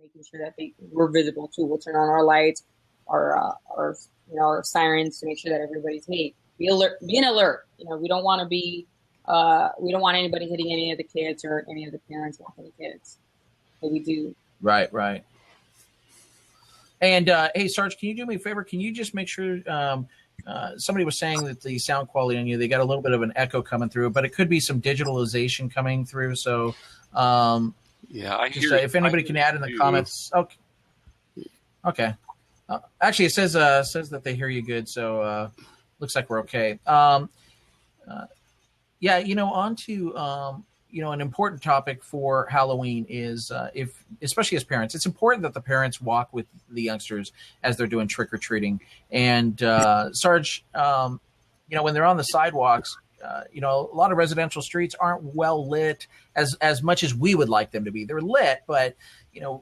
making sure that we're visible too. We'll turn on our lights, our sirens to make sure that everybody's made. Be alert, being alert. We don't want to be, we don't want anybody hitting any of the kids or any of the parents walking the kids. But we do. Right. And hey, Sarge, can you do me a favor? Can you just make sure? Somebody was saying that the sound quality on you, they got a little bit of an echo coming through, but it could be some digitalization coming through. So, I hear. If anybody can add in the comments, okay. Actually, it says that they hear you good, so looks like we're okay. On to an important topic for Halloween is especially as parents, it's important that the parents walk with the youngsters as they're doing trick or treating. And Sarge, when they're on the sidewalks, a lot of residential streets aren't well lit as much as we would like them to be. They're lit, but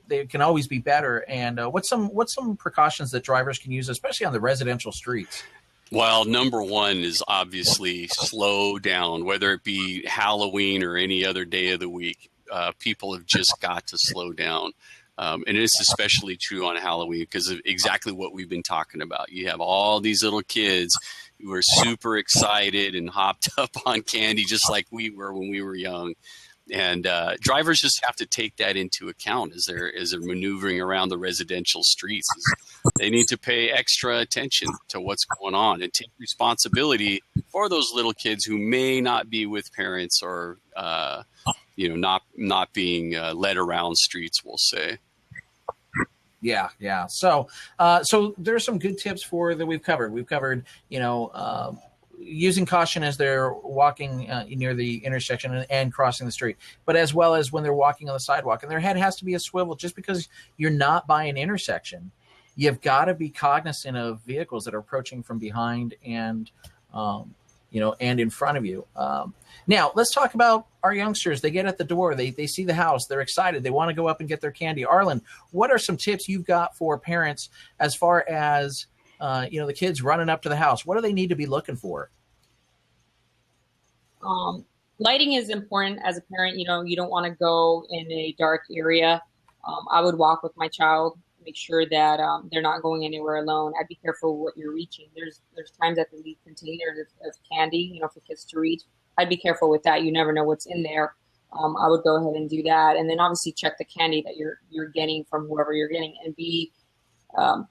they can always be better. And what's some precautions that drivers can use, especially on the residential streets? Well, number one is obviously slow down, whether it be Halloween or any other day of the week. People have just got to slow down. And it's especially true on Halloween because of exactly what we've been talking about. You have all these little kids who are super excited and hopped up on candy just like we were when we were young. And drivers just have to take that into account as they're maneuvering around the residential streets. They need to pay extra attention to what's going on and take responsibility for those little kids who may not be with parents or not being led around streets, we'll say. Yeah. So there's some good tips that we've covered. We've covered, using caution as they're walking near the intersection and crossing the street, but as well as when they're walking on the sidewalk. And their head has to be a swivel. Just because you're not by an intersection, you've got to be cognizant of vehicles that are approaching from behind and in front of you. Now, let's talk about our youngsters. They get at the door. They see the house. They're excited. They want to go up and get their candy. Arlen, what are some tips you've got for parents as far as the kids running up to the house? What do they need to be looking for? Lighting is important as a parent. You don't want to go in a dark area. I would walk with my child, make sure that they're not going anywhere alone. I'd be careful what you're reaching. There's times that they leave containers of candy, for kids to reach. I'd be careful with that. You never know what's in there. I would go ahead and do that. And then obviously check the candy that you're getting from whoever you're getting, and be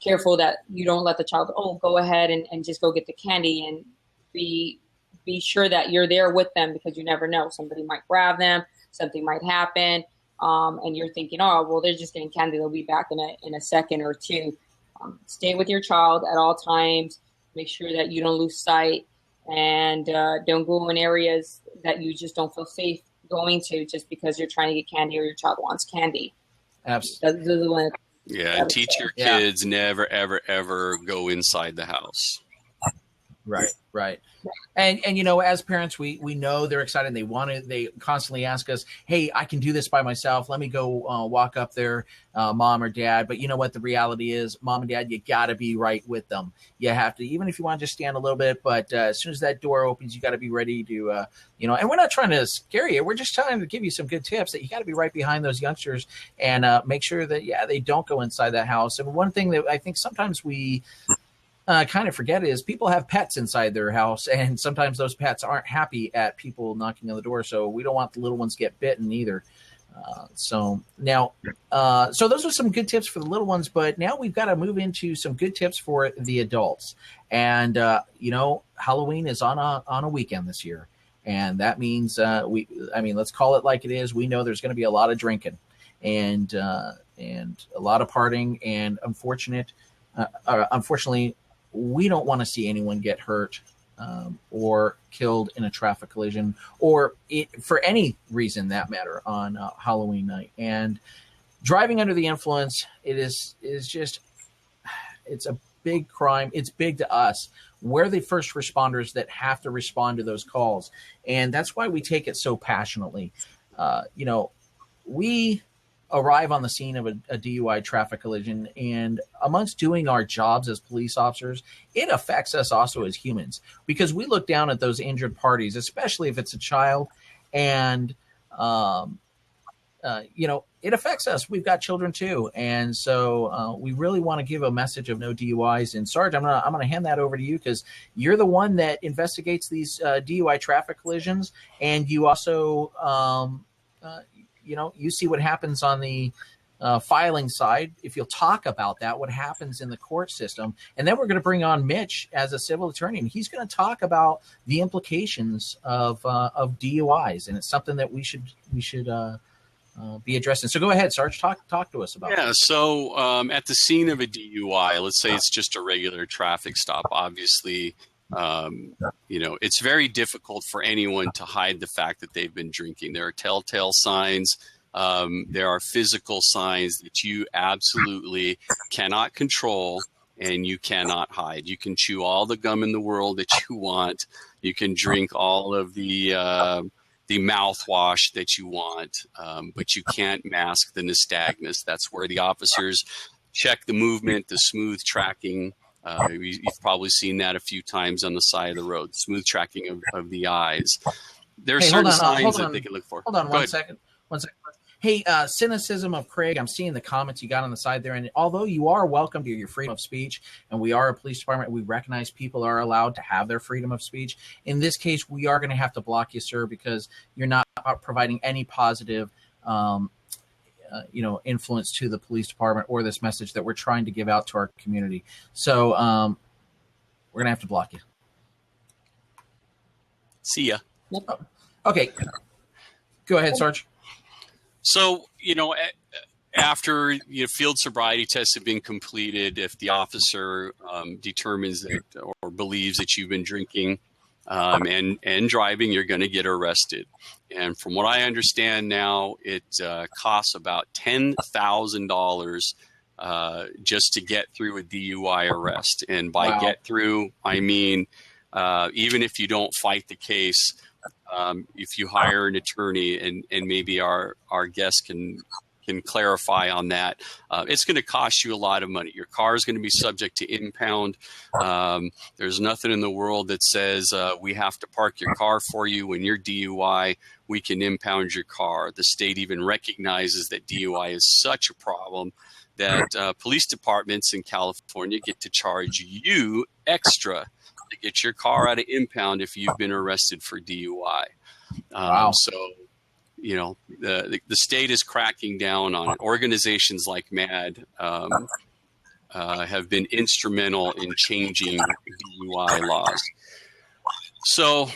careful that you don't let the child, go ahead and just go get the candy, and be sure that you're there with them, because you never know. Somebody might grab them, something might happen, and you're thinking, they're just getting candy. They'll be back in a second or two. Stay with your child at all times. Make sure that you don't lose sight, and don't go in areas that you just don't feel safe going to just because you're trying to get candy or your child wants candy. Absolutely. And teach your kids never, ever, ever go inside the house. Right. And as parents, we know they're excited. They constantly ask us, hey, I can do this by myself. Let me go walk up there, mom or dad. But you know what the reality is, mom and dad, you got to be right with them. You have to, even if you want to just stand a little bit, but as soon as that door opens, you got to be ready to, and we're not trying to scare you. We're just trying to give you some good tips that you got to be right behind those youngsters and make sure that, they don't go inside that house. And one thing that I think sometimes we kind of forget is people have pets inside their house, and sometimes those pets aren't happy at people knocking on the door. So we don't want the little ones get bitten either. So those are some good tips for the little ones, but now we've got to move into some good tips for the adults. And, Halloween is on a weekend this year. And that means, let's call it like it is. We know there's going to be a lot of drinking and a lot of partying, and unfortunately, we don't want to see anyone get hurt or killed in a traffic collision or for any reason that matter on Halloween night. And driving under the influence, it's a big crime. It's big to us. We're the first responders that have to respond to those calls. And that's why we take it so passionately. We arrive on the scene of a DUI traffic collision, and amongst doing our jobs as police officers, it affects us also as humans, because we look down at those injured parties, especially if it's a child, and it affects us. We've got children too, and so we really want to give a message of no DUIs. And Sarge, I'm gonna hand that over to you because you're the one that investigates these DUI traffic collisions, and you also, you see what happens on the filing side. If you'll talk about that, what happens in the court system, and then we're going to bring on Mitch as a civil attorney, and he's going to talk about the implications of DUIs, and it's something that we should be addressing. So go ahead, Sarge, talk to us about that. So at the scene of a DUI, let's say it's just a regular traffic stop, obviously, it's very difficult for anyone to hide the fact that they've been drinking. There are telltale signs. There are physical signs that you absolutely cannot control and you cannot hide. You can chew all the gum in the world that you want. You can drink all of the mouthwash that you want, but you can't mask the nystagmus. That's where the officers check the movement, the smooth tracking. You've probably seen that a few times on the side of the road, smooth tracking of the eyes. There are certain signs that they can look for. Hold on one second. Hey, cynicism of Craig, I'm seeing the comments you got on the side there. And although you are welcome to your freedom of speech, and we are a police department, we recognize people are allowed to have their freedom of speech. In this case, we are going to have to block you, sir, because you're not providing any positive, influence to the police department or this message that we're trying to give out to our community. So we're going to have to block you. See ya. Okay. Go ahead, Sarge. So, after field sobriety tests have been completed, if the officer determines that or believes that you've been drinking and driving, you're going to get arrested. And from what I understand now, it costs about $10,000 just to get through a DUI arrest. And by get through, I mean, even if you don't fight the case, if you hire an attorney and maybe our guest can clarify on that, it's going to cost you a lot of money. Your car is going to be subject to impound. There's nothing in the world that says we have to park your car for you. When you're DUI, we can impound your car. The state even recognizes that DUI is such a problem that police departments in California get to charge you extra to get your car out of impound if you've been arrested for DUI. So, the state is cracking down on it. Organizations like MAD have been instrumental in changing DUI laws. So,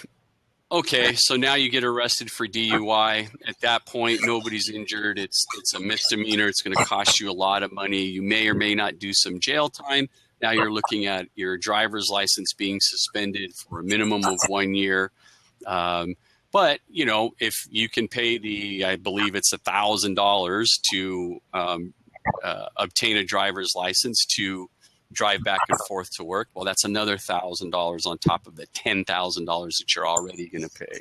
so now you get arrested for DUI. At that point, nobody's injured. It's a misdemeanor. It's going to cost you a lot of money. You may or may not do some jail time. Now you're looking at your driver's license being suspended for a minimum of 1 year. But, if you can pay I believe it's $1,000 to obtain a driver's license to drive back and forth to work, well, that's another $1,000 on top of the $10,000 that you're already going to pay.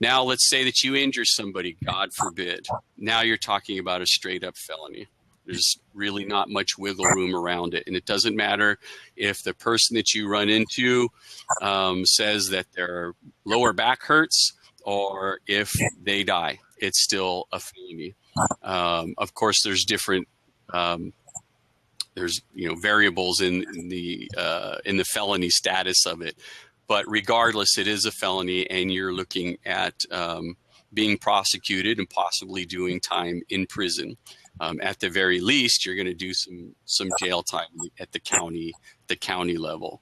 Now, let's say that you injure somebody, God forbid. Now you're talking about a straight up felony. There's really not much wiggle room around it. And it doesn't matter if the person that you run into says that their lower back hurts or if they die. It's still a felony. Of course, there's different variables in the felony status of it. But regardless, it is a felony, and you're looking at being prosecuted and possibly doing time in prison. At the very least, you're going to do some jail time at the county level.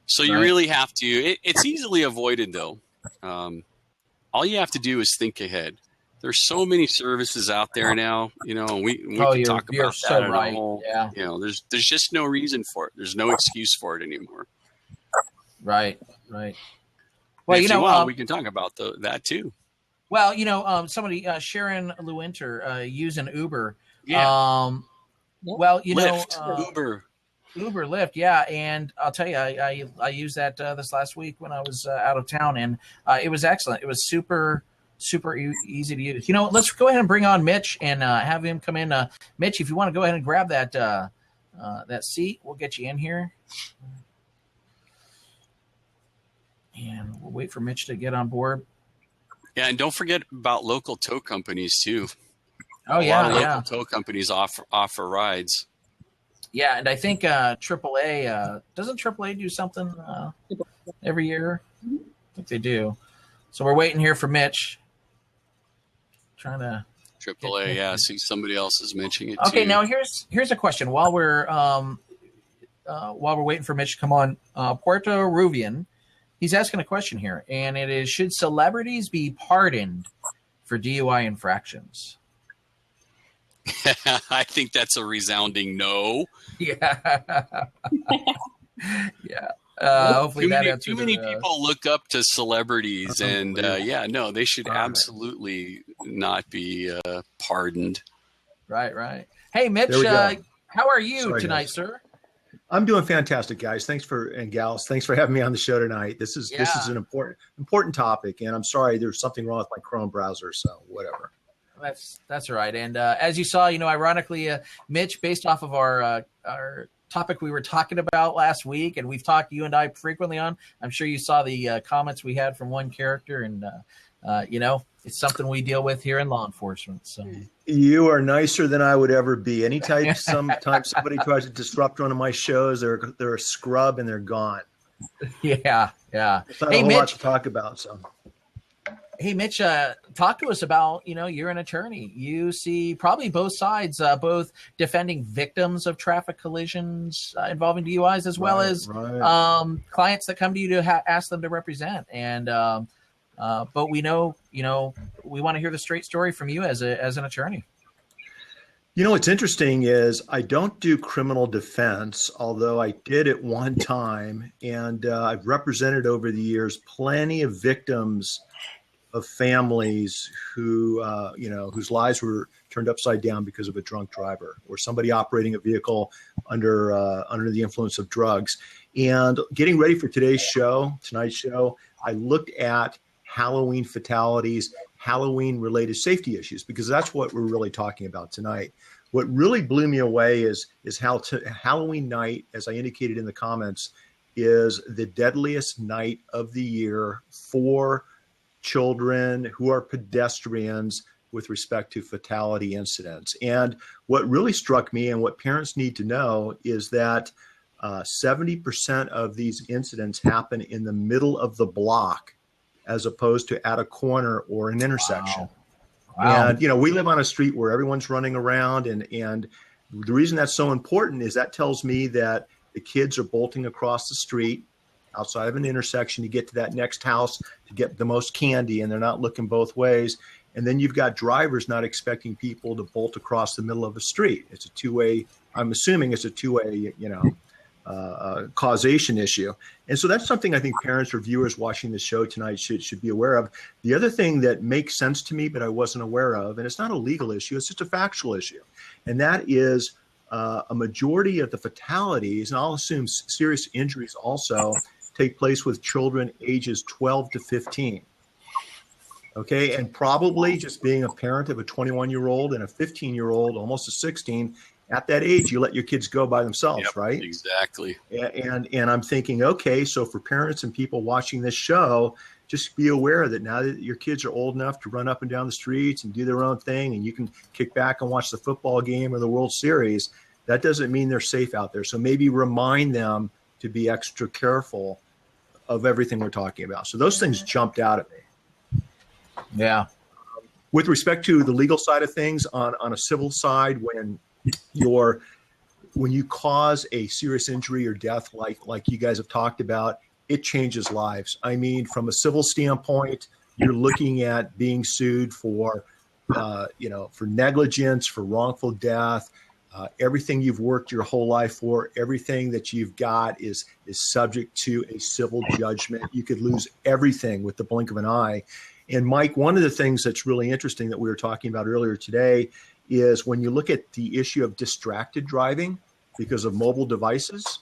So you really have to. It's easily avoided, though. All you have to do is think ahead. There's so many services out there now. We can talk about that in a whole. Yeah. There's just no reason for it. There's no excuse for it anymore. Right. Well, if you want, we can talk about that too. Well, somebody, Sharon Lewinter, using Uber. Yeah. Lyft, Uber, Lyft, yeah. And I'll tell you, I used that this last week when I was out of town, and it was excellent. It was super easy to use. Let's go ahead and bring on Mitch and have him come in. Mitch, if you want to go ahead and grab that seat, we'll get you in here. And we'll wait for Mitch to get on board. Yeah, and don't forget about local tow companies too. Oh A yeah, lot of yeah. local tow companies offer rides. Yeah, and I think AAA doesn't AAA do something every year? I think they do. So we're waiting here for Mitch. Trying to AAA, yeah. See, somebody else is mentioning it Okay, too. now here's a question. While we're waiting for Mitch to come on, Puerto Ruvian, he's asking a question here, and it is: should celebrities be pardoned for DUI infractions? I think that's a resounding no. Yeah, yeah. Hopefully that answers too many people look up to celebrities, and no, they should absolutely not be pardoned. Right. Hey, Mitch, how are you tonight, sir? I'm doing fantastic, guys. Thanks for having me on the show tonight. This is an important topic, and I'm sorry there's something wrong with my Chrome browser, so whatever. That's right. And as you saw, ironically, Mitch, based off of our topic we were talking about last week, and we've talked you and I frequently on. I'm sure you saw the comments we had from one character, and it's something we deal with here in law enforcement. So you are nicer than I would ever be. Anytime somebody tries to disrupt one of my shows, they're a scrub and they're gone. Yeah. It's not a whole lot to talk about. So. Hey, Mitch, talk to us about, you're an attorney. You see probably both sides, both defending victims of traffic collisions involving DUIs, as well as clients that come to you to ask them to represent. And but we know, we want to hear the straight story from you as an attorney. What's interesting is I don't do criminal defense, although I did at one time. And I've represented over the years plenty of victims of families who, whose lives were turned upside down because of a drunk driver or somebody operating a vehicle under the influence of drugs. And getting ready for tonight's show, I looked at Halloween fatalities, Halloween-related safety issues, because that's what we're really talking about tonight. What really blew me away is how Halloween night, as I indicated in the comments, is the deadliest night of the year for children who are pedestrians with respect to fatality incidents. And what really struck me and what parents need to know is that 70% of these incidents happen in the middle of the block as opposed to at a corner or an intersection. Wow. And, we live on a street where everyone's running around. And the reason that's so important is that tells me that the kids are bolting across the street outside of an intersection to get to that next house to get the most candy, and they're not looking both ways. And then you've got drivers not expecting people to bolt across the middle of a street. It's a two-way, I'm assuming it's a two-way, causation issue. And so that's something I think parents or viewers watching the show tonight should be aware of. The other thing that makes sense to me, but I wasn't aware of, and it's not a legal issue, it's just a factual issue. And that is a majority of the fatalities, and I'll assume serious injuries also, take place with children ages 12 to 15. Okay, and probably just being a parent of a 21-year-old and a 15-year-old, almost a 16, at that age, you let your kids go by themselves, Yep, right? Exactly. And I'm thinking, okay, so for parents and people watching this show, just be aware that now that your kids are old enough to run up and down the streets and do their own thing, and you can kick back and watch the football game or the World Series, that doesn't mean they're safe out there. So maybe remind them to be extra careful of everything we're talking about. So those things jumped out at me. Yeah. With respect to the legal side of things, on a civil side, when you cause a serious injury or death, like you guys have talked about, it changes lives. I mean, from a civil standpoint, you're looking at being sued for negligence, for wrongful death. Everything you've worked your whole life for, everything that you've got is subject to a civil judgment. You could lose everything with the blink of an eye. And Mike, one of the things that's really interesting that we were talking about earlier today is when you look at the issue of distracted driving because of mobile devices,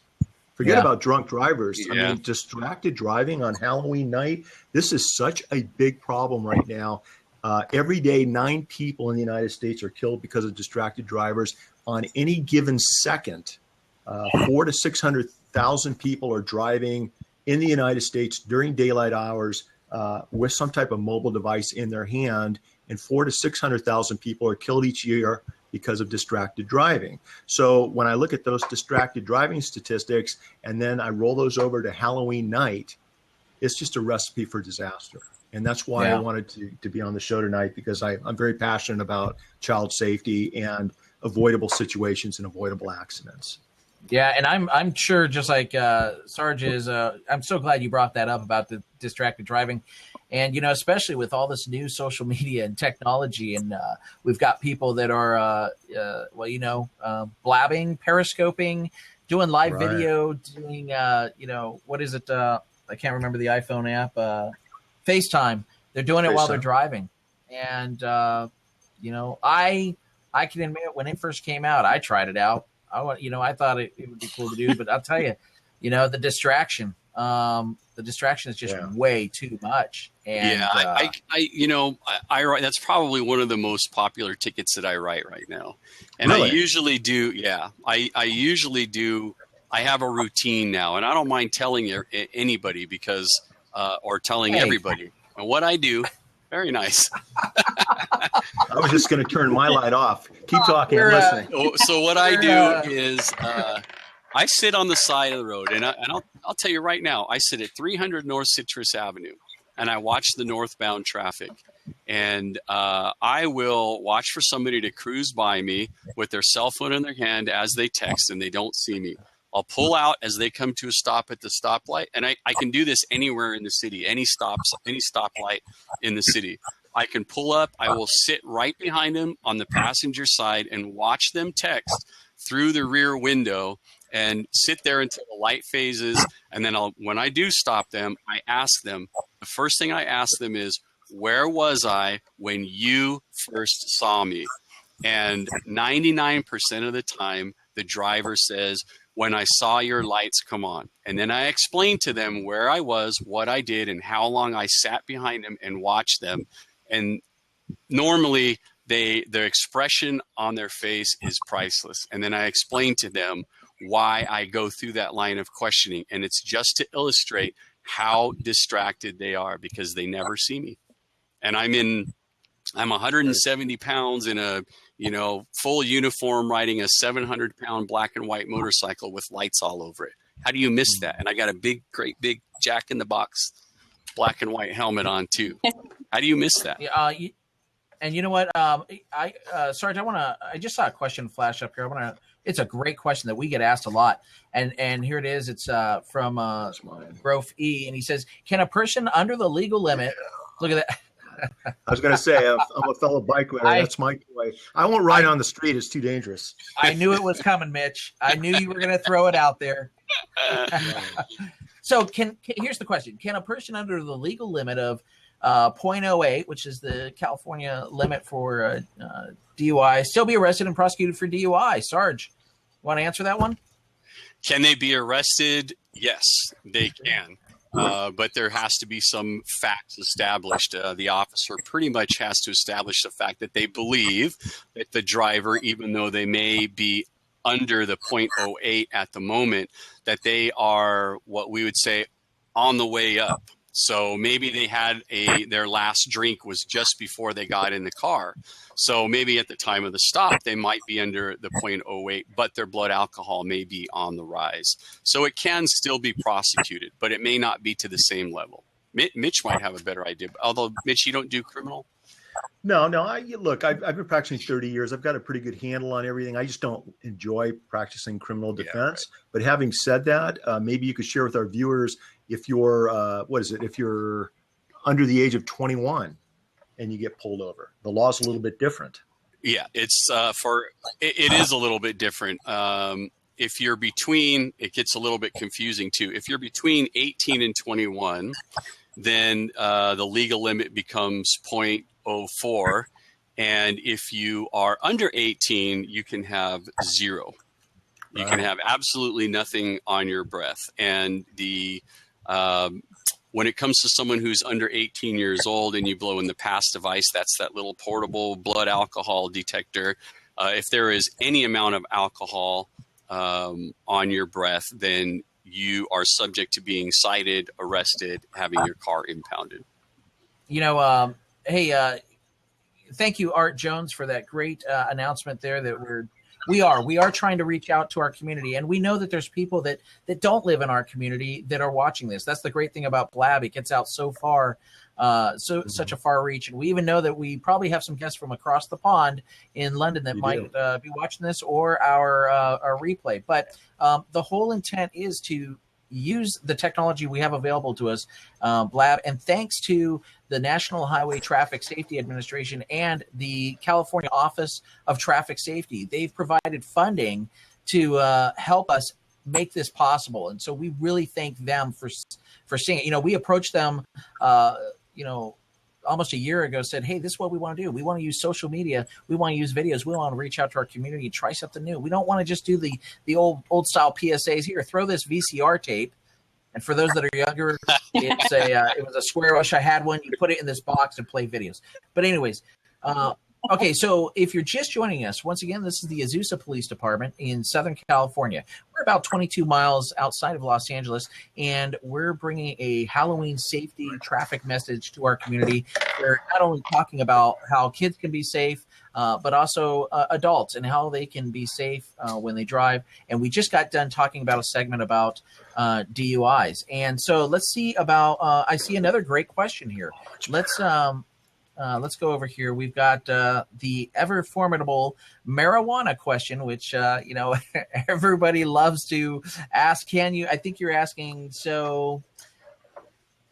forget about drunk drivers. Yeah. I mean, distracted driving on Halloween night, this is such a big problem right now. Every day, 9 people in the United States are killed because of distracted drivers. On any given second, 400,000 to 600,000 people are driving in the United States during daylight hours with some type of mobile device in their hand, and 400,000 to 600,000 people are killed each year because of distracted driving. So when I look at those distracted driving statistics and then I roll those over to Halloween night, it's just a recipe for disaster. And that's why I wanted to be on the show tonight, because I'm very passionate about child safety and avoidable situations and avoidable accidents. Yeah, and I'm sure, just like Sarge is, I'm so glad you brought that up about the distracted driving. And, you know, especially with all this new social media and technology, and we've got people that are, blabbing, periscoping, doing live video, doing, what is it? I can't remember the iPhone app, FaceTime. They're doing it while they're driving. And, I can admit, when it first came out, I tried it out. I thought it would be cool to do, but I'll tell you, the distraction is just way too much. And, that's probably one of the most popular tickets that I write right now. And really? I usually do. Yeah, I usually do. I have a routine now, and I don't mind telling anybody because, or telling everybody. And what I do, very nice. I was just going to turn my light off. Keep talking. I'm listening. So what I do is I sit on the side of the road, and I'll tell you right now, I sit at 300 North Citrus Avenue, and I watch the northbound traffic. And I will watch for somebody to cruise by me with their cell phone in their hand as they text, and they don't see me. I'll pull out as they come to a stop at the stoplight, and I can do this anywhere in the city, any stoplight in the city. I can pull up. I will sit right behind them on the passenger side and watch them text through the rear window and sit there until the light phases. And then when I do stop them, I ask them, the first thing I ask them is, where was I when you first saw me? And 99% of the time, the driver says, when I saw your lights come on. And then I explained to them where I was, what I did, and how long I sat behind them and watched them. And normally the expression on their face is priceless. And then I explain to them why I go through that line of questioning. And it's just to illustrate how distracted they are, because they never see me. And I'm 170 pounds in a, full uniform, riding a 700-pound black and white motorcycle with lights all over it. How do you miss that? And I got a great big Jack in the Box black and white helmet on too. How do you miss that? And you know what? Sarge, I just saw a question flash up here. It's a great question that we get asked a lot. And here it is. It's from Grove E. And he says, can a person under the legal limit, look at that. I was going to say, I'm a fellow bike rider. That's my toy. I won't ride on the street. It's too dangerous. I knew it was coming, Mitch. I knew you were going to throw it out there. So here's the question. Can a person under the legal limit of 0.08, which is the California limit for DUI, still be arrested and prosecuted for DUI? Sarge, want to answer that one? Can they be arrested? Yes, they can. But there has to be some facts established. The officer pretty much has to establish the fact that they believe that the driver, even though they may be under the 0.08 at the moment, that they are what we would say on the way up. So maybe they had their last drink was just before they got in the car. So maybe at the time of the stop, they might be under the 0.08, but their blood alcohol may be on the rise. So it can still be prosecuted, but it may not be to the same level. Mitch might have a better idea. Although, Mitch, you don't do criminal? No. Look, I've been practicing 30 years. I've got a pretty good handle on everything. I just don't enjoy practicing criminal defense. Yeah, right. But having said that, maybe you could share with our viewers, if you're, if you're under the age of 21 and you get pulled over, the law's a little bit different. Yeah, it is a little bit different. If you're between, it gets a little bit confusing too. If you're between 18 and 21, then the legal limit becomes 0.04. And if you are under 18, you can have zero. You can have absolutely nothing on your breath. And when it comes to someone who's under 18 years old and you blow in the pass device, that's that little portable blood alcohol detector. If there is any amount of alcohol on your breath, then you are subject to being cited, arrested, having your car impounded. Hey, thank you, Art Jones, for that great announcement there. That we are trying to reach out to our community, and we know that there's people that don't live in our community that are watching this. That's the great thing about Blab; it gets out so far, such a far reach. And we even know that we probably have some guests from across the pond in London that might be watching this or our replay. But the whole intent is to use the technology we have available to us, Blab, and thanks to the National Highway Traffic Safety Administration and the California Office of Traffic Safety. They've provided funding to help us make this possible. And so we really thank them for seeing it. We approached them, almost a year ago, said, hey, this is what we want to do. We want to use social media. We want to use videos. We want to reach out to our community and try something new. We don't want to just do the old style PSAs. Here, throw this VCR tape. And for those that are younger, it was a square. I wish I had one. You put it in this box and play videos. But anyways, okay, so if you're just joining us, once again, this is the Azusa Police Department in Southern California. We're about 22 miles outside of Los Angeles, and we're bringing a Halloween safety traffic message to our community. We're not only talking about how kids can be safe, but also adults and how they can be safe when they drive. And we just got done talking about a segment about DUIs. And so let's see about I see another great question here. Let's go over here. We've got the ever formidable marijuana question, which, everybody loves to ask. I think you're asking, so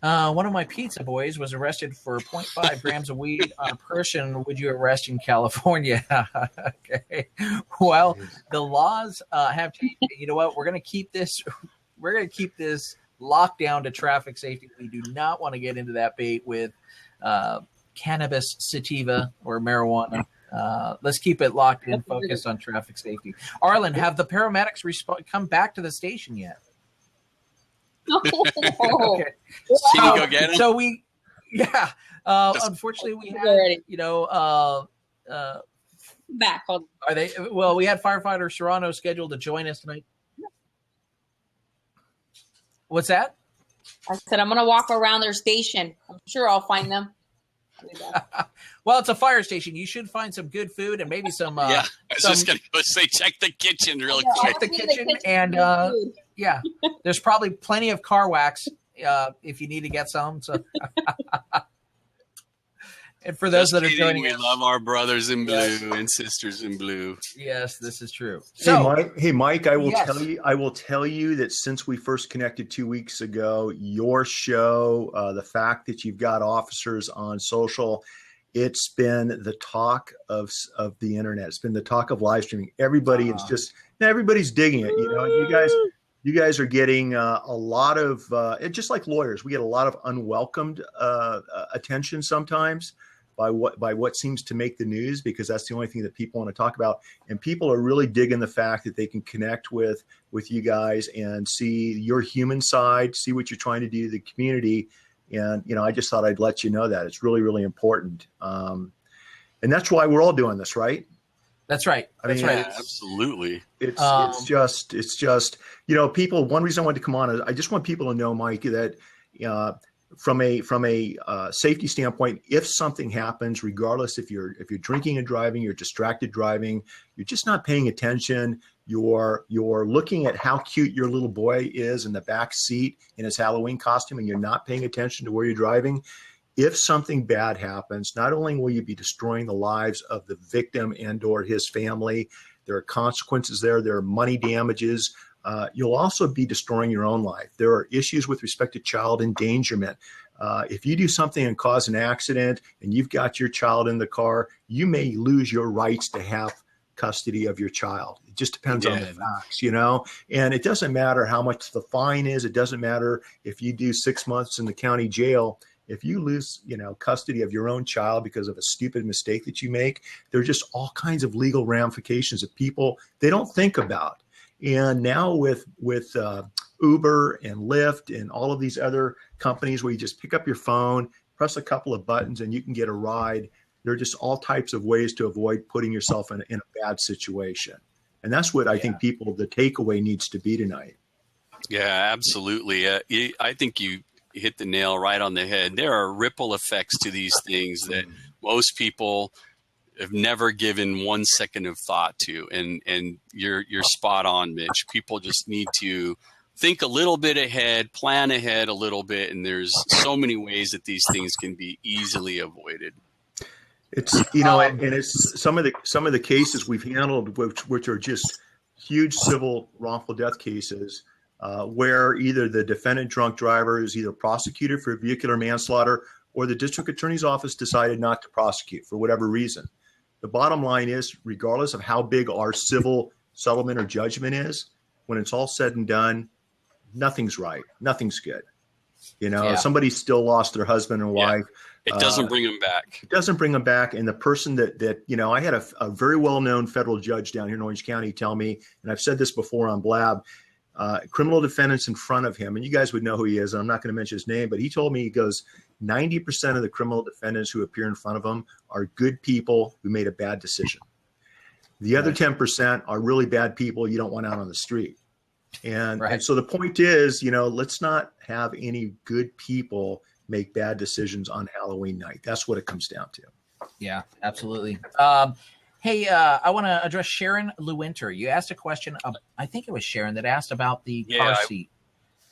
one of my pizza boys was arrested for 0.5 grams of weed on a person. Would you arrest in California? Okay. Well, the laws have changed. You know what? We're going to keep this locked down to traffic safety. We do not want to get into that bait with cannabis, sativa, or marijuana. Let's keep it locked in, focused on traffic safety. Arlen, have the paramedics come back to the station yet? Okay. Can you go get it? So unfortunately we had, back. Are they? Well, we had firefighter Serrano scheduled to join us tonight. What's that? I said I'm going to walk around their station. I'm sure I'll find them. Well, it's a fire station. You should find some good food and maybe some. I was just going to say, check the kitchen real quick. Check the kitchen, and there's probably plenty of car wax if you need to get some. So. And for those that are joining us, we love our brothers in blue and sisters in blue. Yes, this is true. Hey, Mike, I will tell you that since we first connected 2 weeks ago, your show, the fact that you've got officers on social, it's been the talk of the internet. It's been the talk of live streaming. Everybody is everybody's digging it. You guys are getting a lot of, just like lawyers, we get a lot of unwelcomed attention sometimes by what seems to make the news, because that's the only thing that people want to talk about. And people are really digging the fact that they can connect with you guys and see your human side, see what you're trying to do to the community. And, I just thought I'd let you know that it's really, really important. And that's why we're all doing this, right? That's right. That's right. Absolutely. It's just, people, one reason I wanted to come on is I just want people to know, Mike, that from a safety standpoint, if something happens, regardless if you're drinking and driving, you're distracted driving, you're just not paying attention, you're looking at how cute your little boy is in the back seat in his Halloween costume, and you're not paying attention to where you're driving. If something bad happens, not only will you be destroying the lives of the victim and or his family, there are consequences there. There are money damages. You'll also be destroying your own life. There are issues with respect to child endangerment. If you do something and cause an accident and you've got your child in the car, you may lose your rights to have custody of your child. It just depends on the facts, and it doesn't matter how much the fine is. It doesn't matter if you do 6 months in the county jail. If you lose, custody of your own child because of a stupid mistake that you make, there are just all kinds of legal ramifications that people, they don't think about. And now with Uber and Lyft and all of these other companies where you just pick up your phone, press a couple of buttons, and you can get a ride, there are just all types of ways to avoid putting yourself in a bad situation. And that's what I think the takeaway needs to be tonight. Yeah, absolutely. I think you hit the nail right on the head. There are ripple effects to these things that most people have never given 1 second of thought to. And you're spot on, Mitch. People just need to think a little bit ahead, plan ahead a little bit, and there's so many ways that these things can be easily avoided. It's, and it's some of the cases we've handled, which are just huge civil wrongful death cases, where either the defendant drunk driver is either prosecuted for vehicular manslaughter or the district attorney's office decided not to prosecute for whatever reason. The bottom line is, regardless of how big our civil settlement or judgment is, when it's all said and done, nothing's right. Nothing's good. Somebody still lost their husband and wife. It doesn't bring them back. It doesn't bring them back. And the person that I had a very well-known federal judge down here in Orange County tell me, and I've said this before on Blab, criminal defendants in front of him, and you guys would know who he is, and I'm not going to mention his name, but he told me, he goes, 90% of the criminal defendants who appear in front of him are good people who made a bad decision. The other 10% are really bad people you don't want out on the street. And so the point is, let's not have any good people make bad decisions on Halloween night. That's what it comes down to. Yeah, absolutely. Hey, I want to address Sharon Lewinter. You asked a question. I think it was Sharon that asked about the car seat.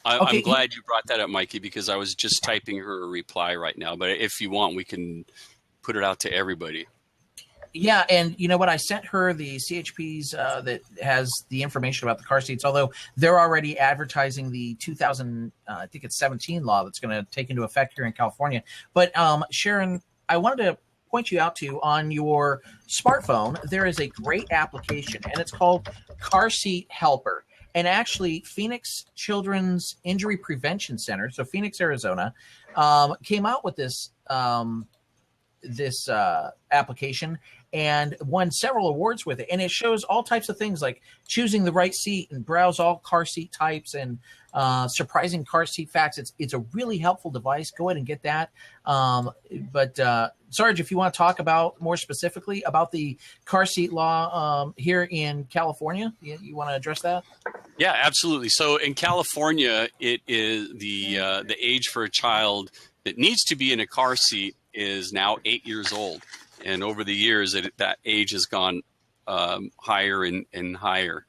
I'm glad you brought that up, Mikey, because I was just typing her a reply right now. But if you want, we can put it out to everybody. Yeah, and you know what? I sent her the CHP's that has the information about the car seats, although they're already advertising the 2017 law that's going to take into effect here in California. But Sharon, I wanted to point you out to, on your smartphone, there is a great application, and it's called Car Seat Helper. And actually, Phoenix Children's Injury Prevention Center, so Phoenix, Arizona, came out with this application and won several awards with it. And it shows all types of things like choosing the right seat and browse all car seat types and surprising car seat facts. It's a really helpful device. Go ahead and get that. But Sarge, if you want to talk about more specifically about the car seat law here in California, you want to address that? Yeah, absolutely. So in California, it is the age for a child that needs to be in a car seat is now 8 years old. And over the years, that age has gone higher and higher.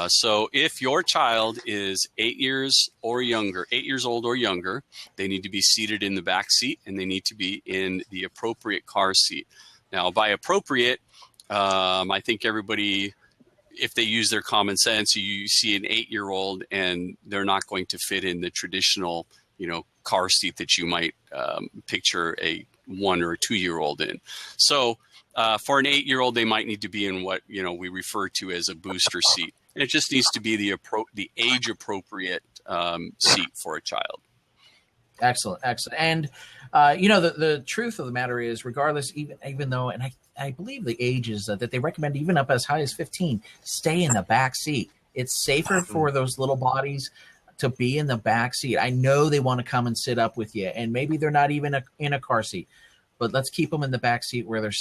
So if your child is 8 years old or younger, they need to be seated in the back seat and they need to be in the appropriate car seat. Now, by appropriate, I think everybody, if they use their common sense, you see an 8-year-old and they're not going to fit in the traditional, car seat that you might picture a 1 or 2-year-old in. So for an 8-year-old, they might need to be in what we refer to as a booster seat. And it just needs to be the age appropriate seat for a child. Excellent. And the truth of the matter is, regardless, even though, and I believe the age is that they recommend even up as high as 15, stay in the back seat. It's safer for those little bodies to be in the back seat. I know they want to come and sit up with you, and maybe they're not even in a car seat, but let's keep them in the back seat where they're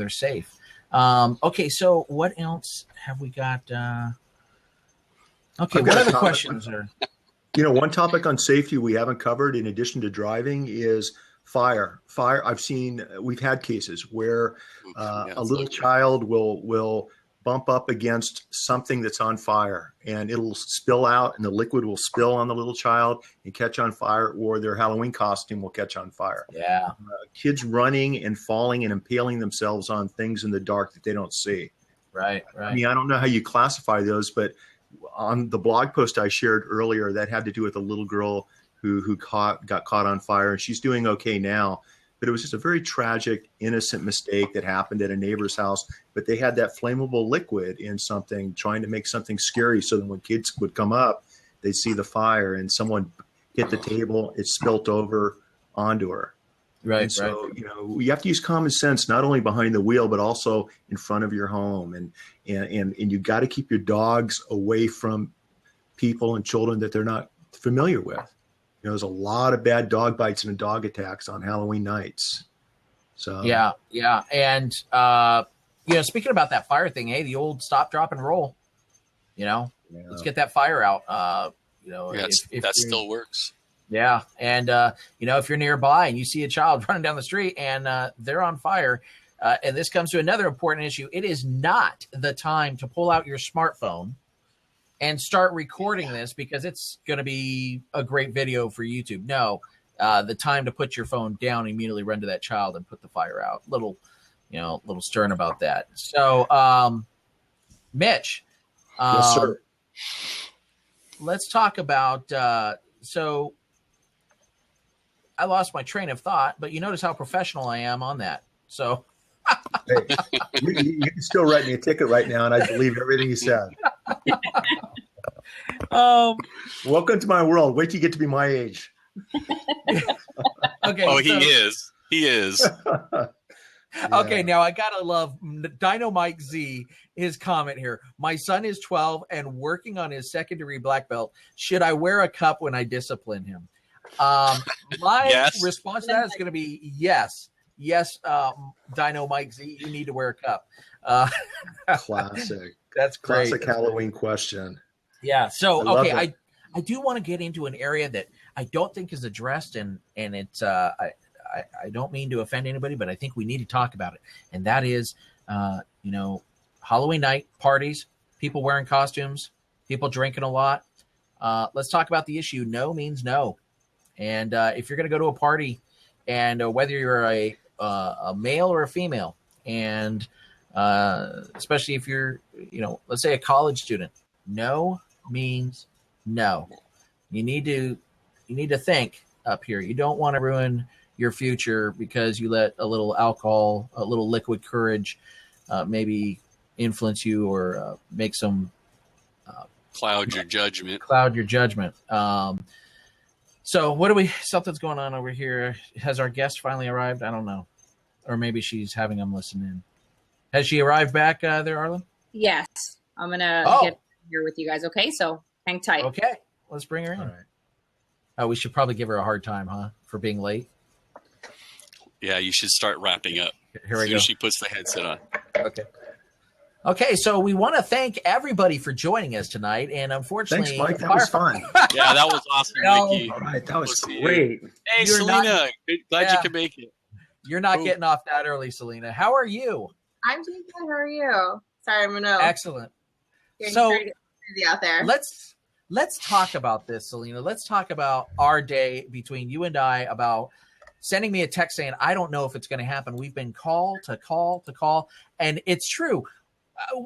safe. Okay, so what else have we got? Okay, what other questions are? One topic on safety we haven't covered, in addition to driving, is fire. Fire. We've had cases where a little child will bump up against something that's on fire and it'll spill out and the liquid will spill on the little child and catch on fire, or their Halloween costume will catch on fire. Yeah. Kids running and falling and impaling themselves on things in the dark that they don't see. Right. I mean, I don't know how you classify those, but on the blog post I shared earlier, that had to do with a little girl who got caught on fire, and she's doing okay now. But it was just a very tragic, innocent mistake that happened at a neighbor's house. But they had that flammable liquid in something, trying to make something scary, so that when kids would come up, they'd see the fire, and someone hit the table, it spilt over onto her. Right. And so, you have to use common sense, not only behind the wheel, but also in front of your home. And you got to keep your dogs away from people and children that they're not familiar with. There's a lot of bad dog bites and dog attacks on Halloween nights. So yeah. And speaking about that fire thing, hey, the old stop, drop, and roll. Let's get that fire out. If that still works. Yeah. And, if you're nearby and you see a child running down the street and they're on fire, and this comes to another important issue, it is not the time to pull out your smartphone and start recording this because it's going to be a great video for YouTube. No, the time to put your phone down and immediately run to that child and put the fire out. Little stern about that. So, Mitch, Yes, sir. let's talk about, so I lost my train of thought, but you notice how professional I am on that. So Hey, you can still write me a ticket right now, and I believe everything you said. Welcome to my world. Wait till you get to be my age. Okay. Oh, he is. He is. Okay, now I gotta love Dino Mike Z. His comment here. My son is 12 and working on his secondary black belt. Should I wear a cup when I discipline him? My Yes. response to that is going to be yes. Yes, Dino Mike Z, you need to wear a cup. Classic. That's great. Classic Halloween question. Yeah. So, I love okay, it. I do want to get into an area that I don't think is addressed, and it's I don't mean to offend anybody, but I think we need to talk about it, and that is Halloween night parties, people wearing costumes, people drinking a lot. Let's talk about the issue. No means no, and if you're going to go to a party, and whether you're a male or a female, and especially if you're let's say a college student, no means no. You need to think up here. You don't want to ruin your future because you let a little alcohol, a little liquid courage, maybe influence you or make some Cloud your judgment. So something's going on over here. Has our guest finally arrived? I don't know. Or maybe she's having them listen in. Has she arrived back there, Arlen? Yes. I'm going to get here with you guys. Okay. So hang tight. Okay. Let's bring her in. All right. We should probably give her a hard time, huh? For being late. Yeah, you should start wrapping up. Here we As soon go. as she puts the headset on. Okay, so we want to thank everybody for joining us tonight, and unfortunately, Thanks, Mike. That was fun. Yeah, that was awesome, No. Ricky. All right, that was We'll see you. great. Hey, You're Selena. Glad Yeah. you could make it. You're not Cool. getting off that early, Selena. How are you? I'm doing good. How are you? Sorry, I'm gonna. Excellent. Getting So started to get busy out there. let's talk about this, Selena. Let's talk about our day between you and I about sending me a text saying, I don't know if it's going to happen. We've been call to call. And it's true.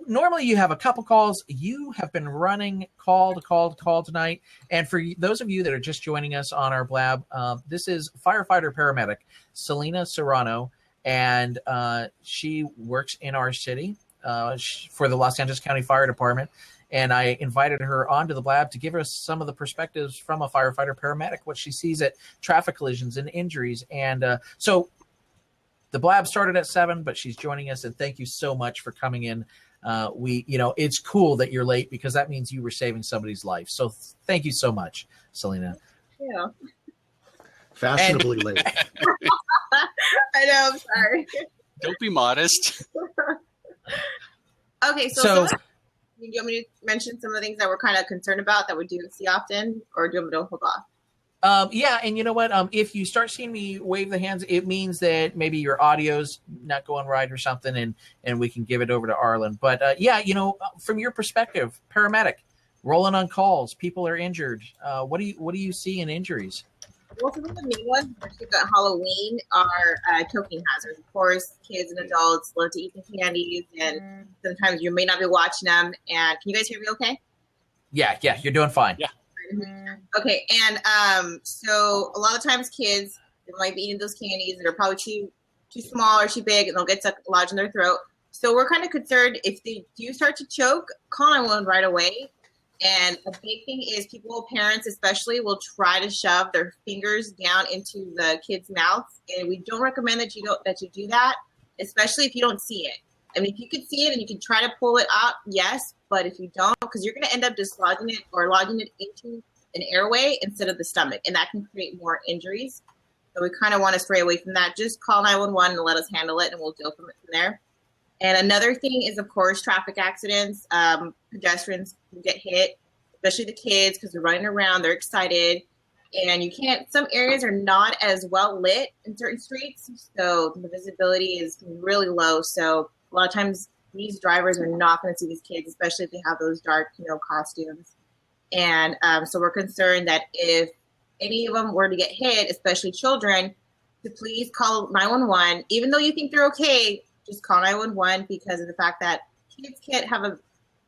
Normally you have a couple calls. You have been running call to call tonight. And for those of you that are just joining us on our blab, this is firefighter paramedic Selena Serrano. And she works in our city for the Los Angeles County Fire Department. And I invited her onto the blab to give us some of the perspectives from a firefighter paramedic, what she sees at traffic collisions and injuries. And so the blab started at 7, but she's joining us. And thank you so much for coming in. It's cool that you're late because that means you were saving somebody's life. So thank you so much, Selena. Yeah. Fashionably late. I know. I'm sorry. Don't be modest. Okay, So do you want me to mention some of the things that we're kind of concerned about that we do see often, or do you want me to hold off? yeah, and you know what? If you start seeing me wave the hands, it means that maybe your audio's not going right or something, and we can give it over to Arlen. But from your perspective, paramedic, rolling on calls, people are injured. What do you see in injuries? Well, some of the main ones, especially at Halloween, are choking hazards. Of course, kids and adults love to eat the candies, and sometimes you may not be watching them. And can you guys hear me okay? Yeah, you're doing fine. Yeah. Okay, and so a lot of times kids, they might be eating those candies that are probably too small or too big, and they'll get stuck lodged in their throat. So we're kind of concerned if they do start to choke, call 911 right away. And a big thing is parents especially, will try to shove their fingers down into the kid's mouth, and we don't recommend that you do that, especially if you don't see it. I mean, if you could see it and you can try to pull it out, yes, but if you don't, because you're going to end up dislodging it or lodging it into an airway instead of the stomach, and that can create more injuries. So we kind of want to stray away from that. Just call 911 and let us handle it, and we'll deal from there. And another thing is, of course, traffic accidents. Pedestrians get hit, especially the kids, because they're running around, they're excited. And you can't, some areas are not as well lit in certain streets, so the visibility is really low. So a lot of times these drivers are not going to see these kids, especially if they have those dark, costumes. And so we're concerned that if any of them were to get hit, especially children, to please call 911. Even though you think they're okay, just call 911 because of the fact that kids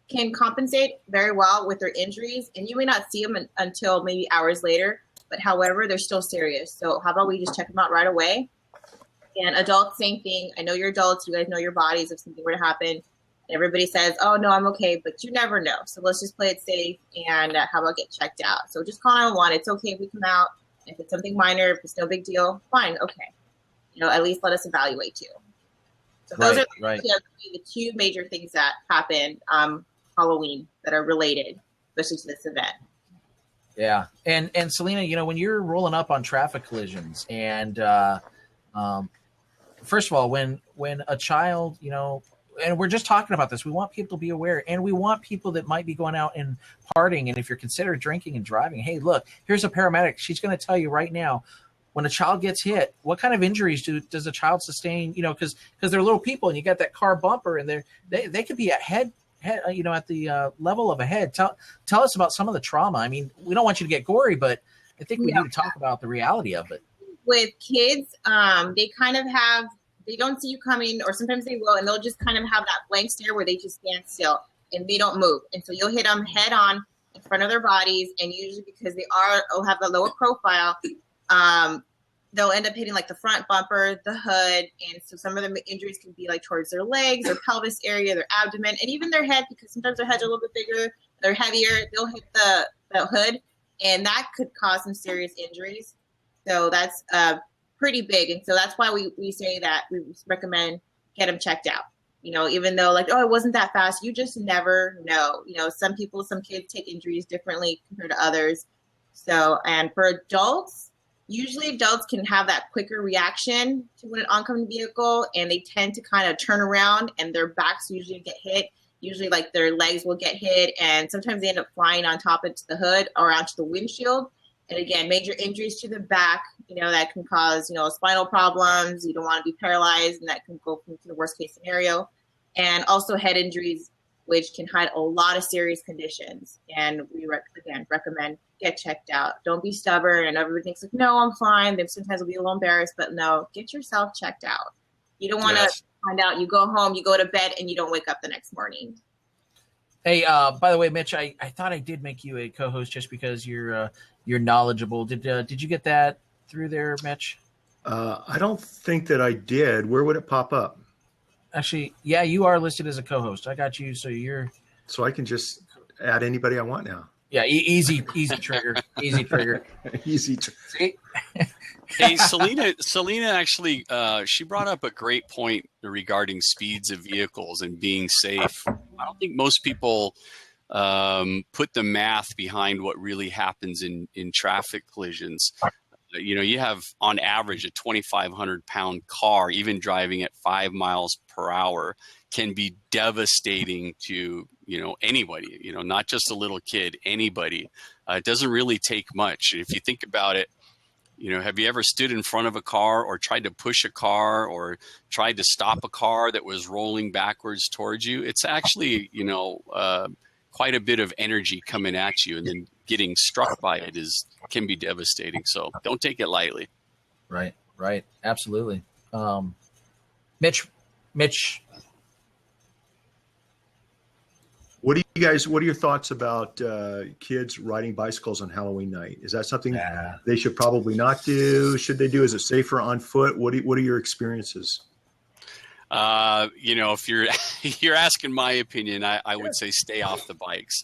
can compensate very well with their injuries, and you may not see them until maybe hours later. But however, they're still serious. So how about we just check them out right away? And adults, same thing. I know you're adults. You guys know your bodies if something were to happen. Everybody says, oh, no, I'm okay. But you never know. So let's just play it safe. And how about get checked out? So just call 911. It's okay if we come out. If it's something minor, if it's no big deal, fine. Okay. At least let us evaluate you. So those are the two major things that happen Halloween that are related, especially to this event. Yeah. And Selena, when you're rolling up on traffic collisions and first of all, when a child, and we're just talking about this, we want people to be aware, and we want people that might be going out and partying. And if you're considering drinking and driving, hey, look, here's a paramedic. She's going to tell you right now, when a child gets hit, what kind of injuries does a child sustain? Because they're little people, and you got that car bumper, and they could be at head, at the level of a head. Tell us about some of the trauma. I mean, we don't want you to get gory, but I think we need to talk about the reality of it. With kids, they don't see you coming, or sometimes they will, and they'll just kind of have that blank stare where they just stand still and they don't move. And so you'll hit them head on in front of their bodies, and usually because they'll have a lower profile, they'll end up hitting like the front bumper, the hood, and so some of the injuries can be like towards their legs, their pelvis area, their abdomen, and even their head, because sometimes their heads are a little bit bigger, they're heavier, they'll hit the hood, and that could cause some serious injuries. So that's pretty big, and so that's why we say that we recommend get them checked out. Even though like, oh, it wasn't that fast, you just never know. Some kids take injuries differently compared to others. So, and for adults, usually adults can have that quicker reaction to an oncoming vehicle, and they tend to kind of turn around, and their backs usually get hit. Usually like their legs will get hit, and sometimes they end up flying on top of the hood or onto the windshield. And again, major injuries to the back, that can cause, spinal problems. You don't want to be paralyzed, and that can go into the worst case scenario. And also head injuries, which can hide a lot of serious conditions. And we recommend get checked out. Don't be stubborn, and everybody thinks like, no, I'm fine. They sometimes will be a little embarrassed, but no, get yourself checked out. You don't want to find out, you go home, you go to bed, and you don't wake up the next morning. Hey, by the way, Mitch, I thought I did make you a co-host just because you're knowledgeable. Did you get that through there, Mitch? I don't think that I did. Where would it pop up? Actually, yeah, you are listed as a co-host. I got you, so I can just add anybody I want now. Yeah, easy trigger, easy trigger, easy. Hey, Selena actually, she brought up a great point regarding speeds of vehicles and being safe. I don't think most people put the math behind what really happens in traffic collisions. You have on average a 2,500 pound car, even driving at 5 miles per hour, can be devastating to, anybody, not just a little kid, anybody. It doesn't really take much. If you think about it, have you ever stood in front of a car or tried to push a car or tried to stop a car that was rolling backwards towards you? It's actually, quite a bit of energy coming at you, and then getting struck by it can be devastating. So don't take it lightly. Right. Absolutely. Mitch. What are your thoughts about kids riding bicycles on Halloween night? Is that something they should probably not do? Should they do? Is it safer on foot? What are your experiences? If you're asking my opinion, I would say stay off the bikes.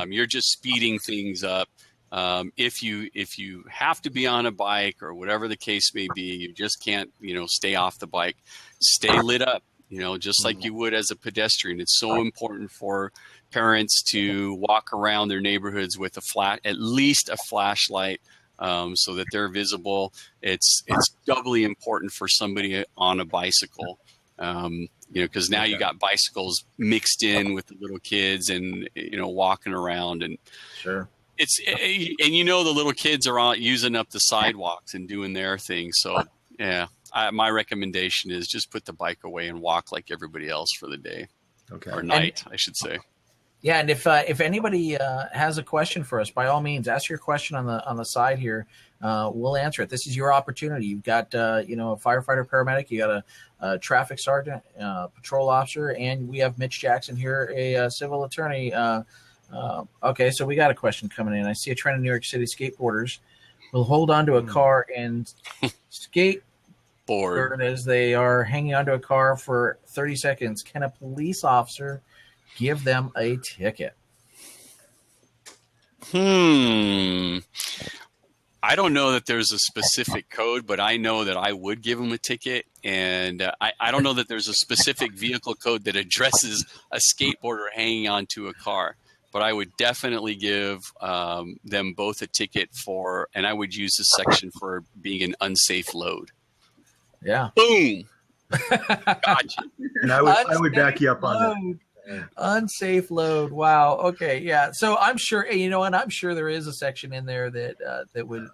You're just speeding things up. If you have to be on a bike or whatever the case may be, you just can't, stay off the bike. Stay lit up, just like you would as a pedestrian. It's so important for parents to walk around their neighborhoods with at least a flashlight, so that they're visible. It's doubly important for somebody on a bicycle. Because now you got bicycles mixed in with the little kids and, walking around. And sure. and you know the little kids are out using up the sidewalks and doing their thing. So yeah, my recommendation is just put the bike away and walk like everybody else for the day or night, I should say. Yeah, and if anybody has a question for us, by all means, ask your question on the side here. We'll answer it. This is your opportunity. You've got a firefighter, paramedic. You got a traffic sergeant, patrol officer, and we have Mitch Jackson here, a civil attorney. Okay, so we got a question coming in. I see a trend in New York City. Skateboarders will hold onto a car and skateboard as they are hanging onto a car for 30 seconds. Can a police officer give them a ticket? I don't know that there's a specific code, but I know that I would give them a ticket. And I don't know that there's a specific vehicle code that addresses a skateboarder hanging onto a car. But I would definitely give them both a ticket and I would use this section for being an unsafe load. Yeah. Boom. Gotcha. And I would back you up on that. Unsafe load. Wow. Okay. Yeah. So I'm sure, and I'm sure there is a section in there that would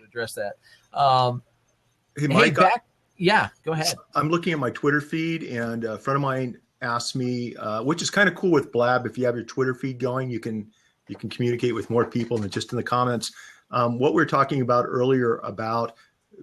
address that. Hey, Mike, yeah, go ahead. I'm looking at my Twitter feed, and a friend of mine asked me, which is kind of cool with Blab. If you have your Twitter feed going, you can communicate with more people than just in the comments. What we were talking about earlier about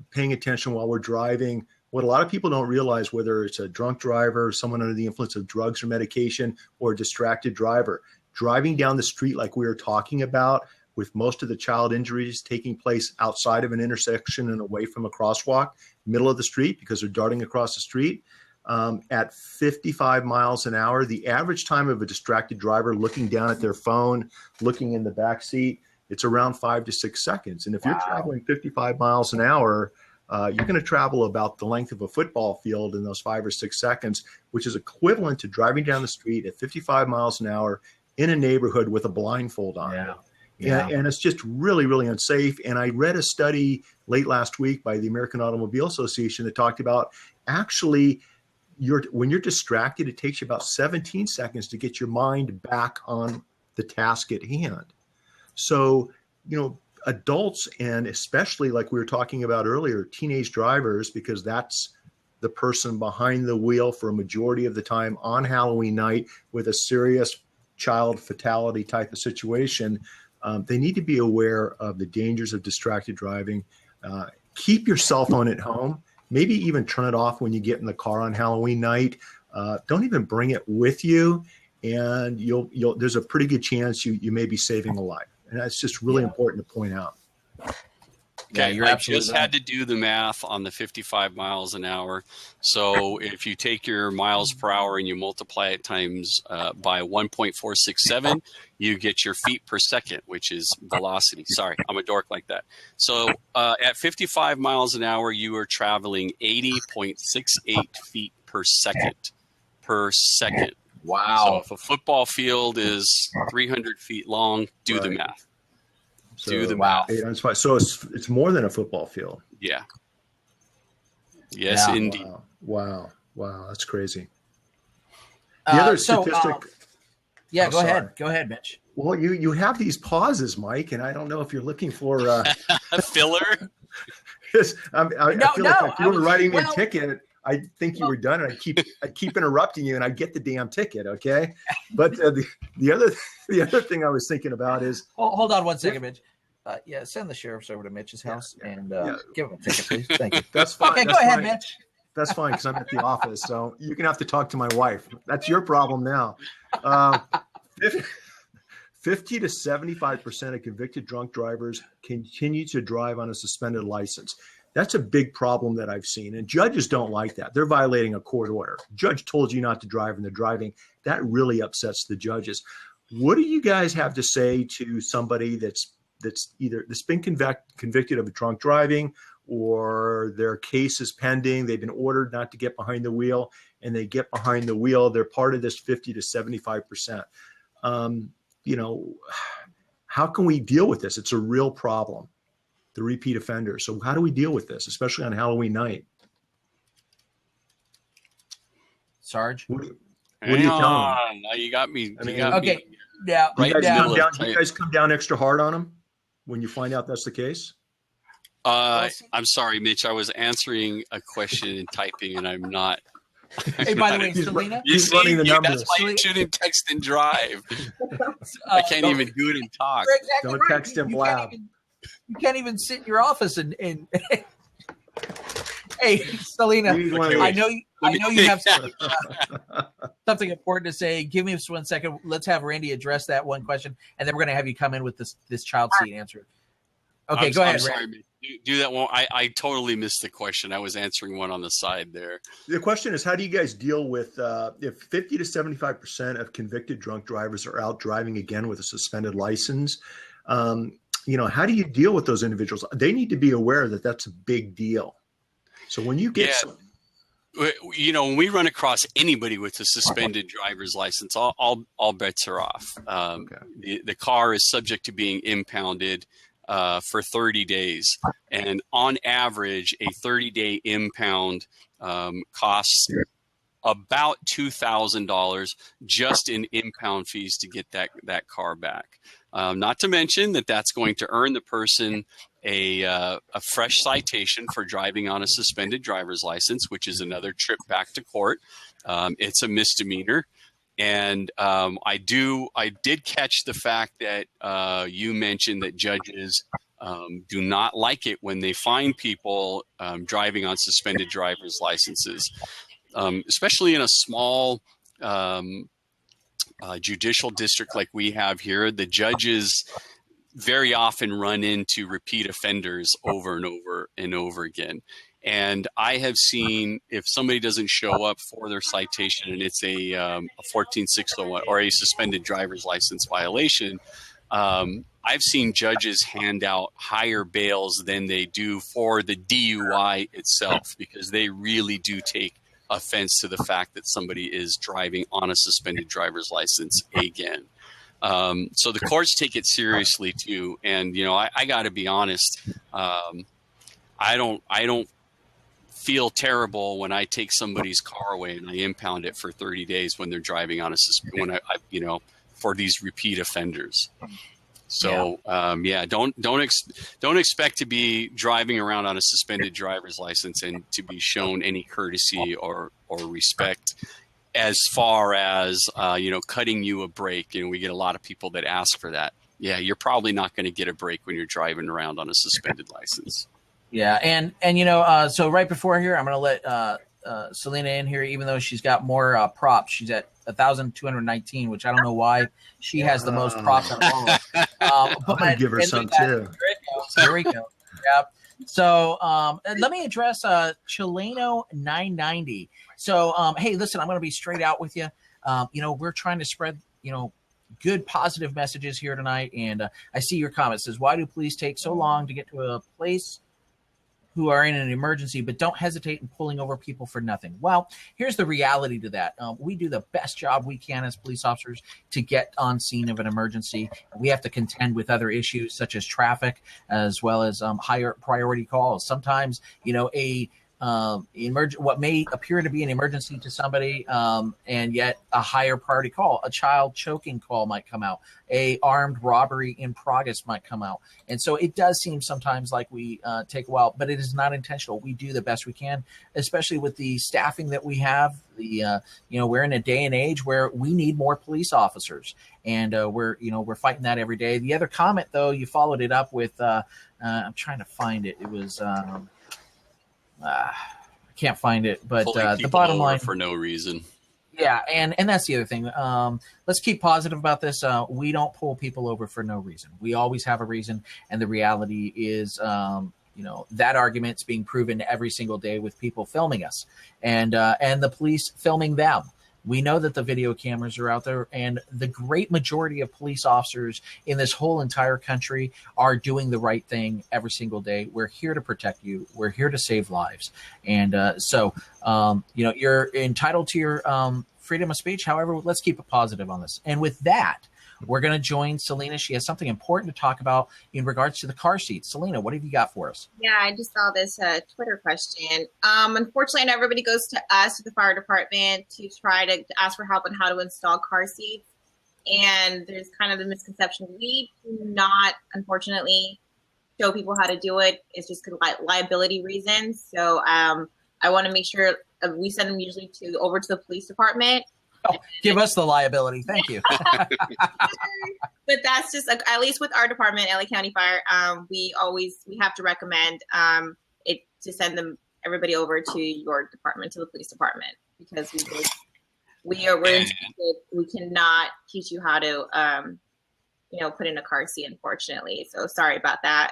paying attention while we're driving. What a lot of people don't realize, whether it's a drunk driver, someone under the influence of drugs or medication, or a distracted driver, driving down the street like we were talking about, with most of the child injuries taking place outside of an intersection and away from a crosswalk, middle of the street, because they're darting across the street. At 55 miles an hour, the average time of a distracted driver looking down at their phone, looking in the back seat, it's around 5 to 6 seconds. And if you're traveling 55 miles an hour, you're going to travel about the length of a football field in those 5 or 6 seconds, which is equivalent to driving down the street at 55 miles an hour in a neighborhood with a blindfold on. Yeah. And it's just really, really unsafe. And I read a study late last week by the American Automobile Association that talked about actually when you're distracted, it takes you about 17 seconds to get your mind back on the task at hand. So, adults, and especially like we were talking about earlier, teenage drivers, because that's the person behind the wheel for a majority of the time on Halloween night with a serious child fatality type of situation. They need to be aware of the dangers of distracted driving. Keep your cell phone at home. Maybe even turn it off when you get in the car on Halloween night. Don't even bring it with you, and there's a pretty good chance you may be saving a life. And that's just really important to point out. Okay, I just had to do the math on the 55 miles an hour. So if you take your miles per hour and you multiply it times by 1.467, you get your feet per second, which is velocity. Sorry, I'm a dork like that. So at 55 miles an hour, you are traveling 80.68 feet per second. Wow. So if a football field is 300 feet long, do the math. So, do the math. So it's more than a football field. Yeah. Yes, indeed. Wow. That's crazy. The other statistic. Go ahead. Go ahead, Mitch. Well, you have these pauses, Mike, and I don't know if you're looking for a filler. I feel like if you were writing me a ticket, I think you were done, and I keep interrupting you, and I get the damn ticket, okay? But the other thing I was thinking about is hold on one second, Mitch. Send the sheriffs over to Mitch's house and give him a ticket, please. Thank you. That's fine. Okay, go ahead, Mitch. That's fine because I'm at the office, so you're gonna have to talk to my wife. That's your problem now. 50 to 75% of convicted drunk drivers continue to drive on a suspended license. That's a big problem that I've seen. And judges don't like that. They're violating a court order. Judge told you not to drive and they're driving. That really upsets the judges. What do you guys have to say to somebody that's been convicted of drunk driving, or their case is pending, they've been ordered not to get behind the wheel, and they get behind the wheel, they're part of this 50 to 75%. How can we deal with this? It's a real problem. The repeat offender. So how do we deal with this, especially on Halloween night? Sarge? What do you tell them? You got me. Okay. Yeah. Right Do you in the guys middle come of down, do you guys come down extra hard on them when you find out that's the case? I'm sorry, Mitch. I was answering a question and typing, and I'm not. Hey, by the way, He's Selena, He's running the That's numbers. why you shouldn't text and drive. I can't even do it and talk. you're exactly Don't right. text and You blab. you can't even sit in your office and hey, Selena, You need one of I these. know you have something important to say. Give me just 1 second. Let's have Randy address that one question, and then we're going to have you come in with this child seat answer. Okay, go ahead, I'm sorry, Randy. Mitch. Do that one. I totally missed the question. I was answering one on the side there. The question is, how do you guys deal with if 50 to 75% of convicted drunk drivers are out driving again with a suspended license? How do you deal with those individuals? They need to be aware that that's a big deal. So when you get When we run across anybody with a suspended driver's license, all bets are off. The car is subject to being impounded for 30 days. And on average, a 30-day impound costs about $2,000 just in impound fees to get that car back. Not to mention that's going to earn the person a fresh citation for driving on a suspended driver's license, which is another trip back to court. It's a misdemeanor. And I did catch the fact that you mentioned that judges do not like it when they find people driving on suspended driver's licenses, especially in a small judicial district like we have here. The judges very often run into repeat offenders over and over and over again. And I have seen if somebody doesn't show up for their citation and it's a 14601 or a suspended driver's license violation, I've seen judges hand out higher bails than they do for the DUI itself, because they really do take offense to the fact that somebody is driving on a suspended driver's license again. So the courts take it seriously too. And, I got to be honest. I don't feel terrible when I take somebody's car away and I impound it for 30 days when they're driving on for these repeat offenders. So, don't expect to be driving around on a suspended driver's license and to be shown any courtesy or respect as far as, cutting you a break. We get a lot of people that ask for that. Yeah, you're probably not going to get a break when you're driving around on a suspended license. Yeah, and so right before here, I'm going to let Selena in here, even though she's got more props. She's at 1,219, which I don't know why she has the most props on all of us. I'm going to give her some too. There we go. Yeah. So let me address Chileno 990. So, hey, listen, I'm going to be straight out with you. We're trying to spread, good positive messages here tonight. And I see your comment. It says, why do police take so long to get to a place who are in an emergency, but don't hesitate in pulling over people for nothing? Well, here's the reality to that. We do the best job we can as police officers to get on scene of an emergency. We have to contend with other issues such as traffic, as well as higher priority calls. Sometimes, what may appear to be an emergency to somebody, and yet a higher priority call, a child choking call might come out, a armed robbery in progress might come out. And so it does seem sometimes like we take a while, but it is not intentional. We do the best we can, especially with the staffing that we have. We're in a day and age where we need more police officers, and we're fighting that every day. The other comment, though, you followed it up with, I'm trying to find it. It was, I can't find it, but the bottom line for no reason. Yeah, and that's the other thing. Let's keep positive about this. We don't pull people over for no reason. We always have a reason, and the reality is, that argument's being proven every single day with people filming us, and the police filming them. We know that the video cameras are out there, and the great majority of police officers in this whole entire country are doing the right thing every single day. We're here to protect you. We're here to save lives. And so you're entitled to your freedom of speech. However, let's keep it positive on this. And with that, we're going to join Selena. She has something important to talk about in regards to the car seat. Selena, what have you got for us? Yeah, I just saw this Twitter question. Unfortunately, not everybody goes to us, to the fire department, to try to ask for help on how to install car seats. and there's kind of the misconception we do not, unfortunately, show people how to do it. It's just liability reasons. So I want to make sure we send them usually over to the police department. Oh, give us the liability. Thank you. But that's just at least with our department, LA County Fire, we have to recommend it to send everybody over to your department, to the police department, because we cannot teach you how to put in a car seat, unfortunately. So sorry about that.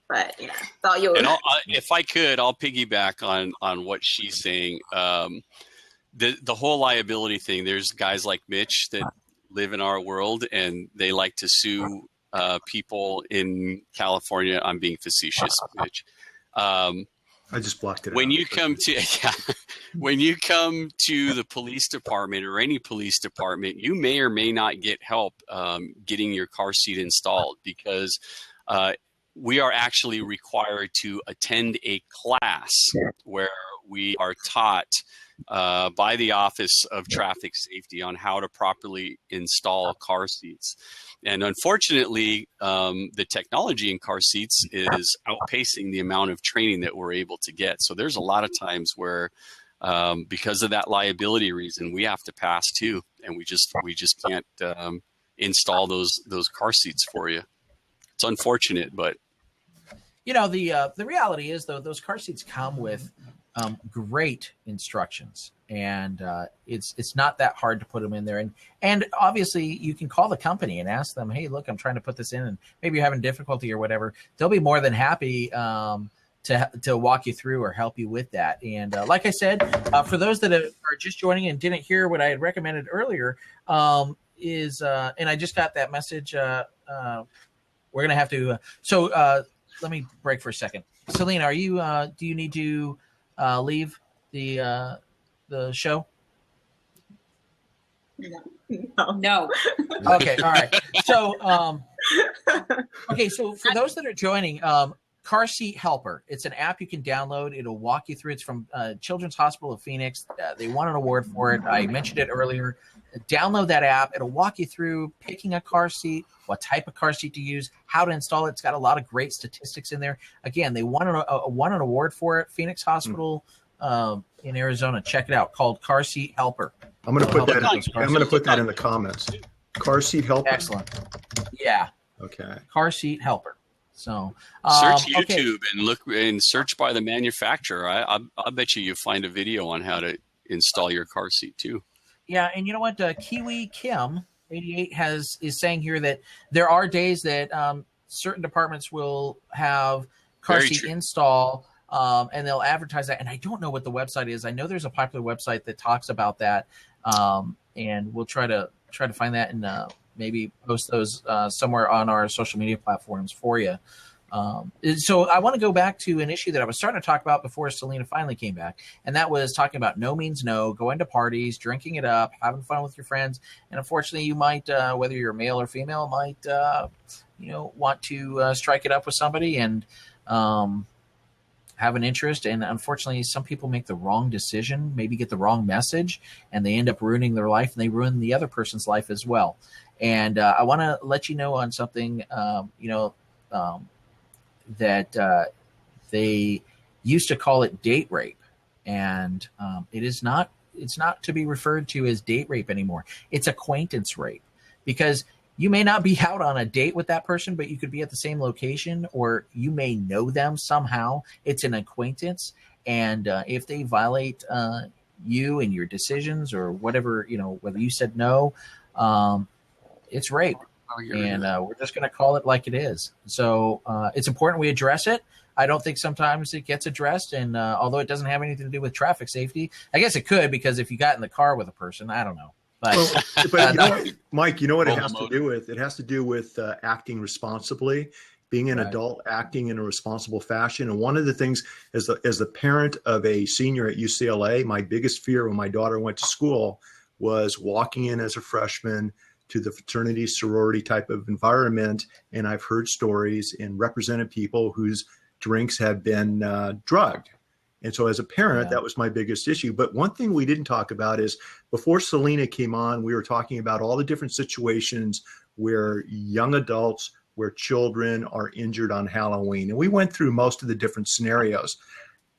But yeah, thought you would. If I could, I'll piggyback on what she's saying. The whole liability thing. There's guys like Mitch that live in our world, and they like to sue people in California. I'm being facetious, Mitch. I just blocked it. When you come to the police department or any police department, you may or may not get help getting your car seat installed, because we are actually required to attend a class where we are taught by the Office of Traffic Safety on how to properly install car seats. And unfortunately, the technology in car seats is outpacing the amount of training that we're able to get. So there's a lot of times where, because of that liability reason, we have to pass too, and we just can't install those car seats for you. It's unfortunate, but the reality is, though, those car seats come with great instructions, and it's not that hard to put them in there. And obviously, you can call the company and ask them, "Hey, look, I'm trying to put this in, and maybe you're having difficulty or whatever." They'll be more than happy to walk you through or help you with that. And like I said, for those that are just joining and didn't hear what I had recommended earlier, and I just got that message. We're gonna have to. Let me break for a second. Selena, are you? Do you need to leave the show? No. Okay. All right. So, okay. So for those that are joining, Car Seat Helper. It's an app you can download. It'll walk you through. It's from Children's Hospital of Phoenix. They won an award for it. I mentioned it earlier. Download that app. It'll walk you through picking a car seat, what type of car seat to use, how to install it. It's got a lot of great statistics in there. Again, they won an award for it. Phoenix Hospital in Arizona. Check it out. Called Car Seat Helper. I'm going to put that in the comments. Car Seat Helper. Excellent. Yeah. Okay. Car Seat Helper. So search YouTube and look and search by the manufacturer. I bet you find a video on how to install your car seat too. Yeah, and you know what? Kiwi Kim 88 is saying here that there are days that certain departments will have car seat install, and they'll advertise that. And I don't know what the website is. I know there's a popular website that talks about that, and we'll try to find that and maybe post those somewhere on our social media platforms for you. So I want to go back to an issue that I was starting to talk about before Selena finally came back, and that was talking about no means no, going to parties, drinking it up, having fun with your friends. And unfortunately, you might, whether you're male or female, might want to strike it up with somebody and have an interest. And unfortunately, some people make the wrong decision, maybe get the wrong message, and they end up ruining their life, and they ruin the other person's life as well. And I want to let you know on something, that they used to call it date rape, and it's not to be referred to as date rape anymore. It's acquaintance rape, because you may not be out on a date with that person, but you could be at the same location, or you may know them somehow. It's an acquaintance, and if they violate you and your decisions or whatever, whether you said no, it's rape. And we're just going to call it like it is. So it's important we address it. I don't think sometimes it gets addressed. And although it doesn't have anything to do with traffic safety, I guess it could, because if you got in the car with a person, I don't know. But, Mike, you know what it has to do with? It has to do with acting responsibly, being an adult, acting in a responsible fashion. And one of the things, as the parent of a senior at UCLA, my biggest fear when my daughter went to school was walking in as a freshman to the fraternity sorority type of environment. And I've heard stories and represented people whose drinks have been drugged. And so as a parent, Yeah. that was my biggest issue. But one thing we didn't talk about is before Selena came on, we were talking about all the different situations where young adults, where children are injured on Halloween. And we went through most of the different scenarios.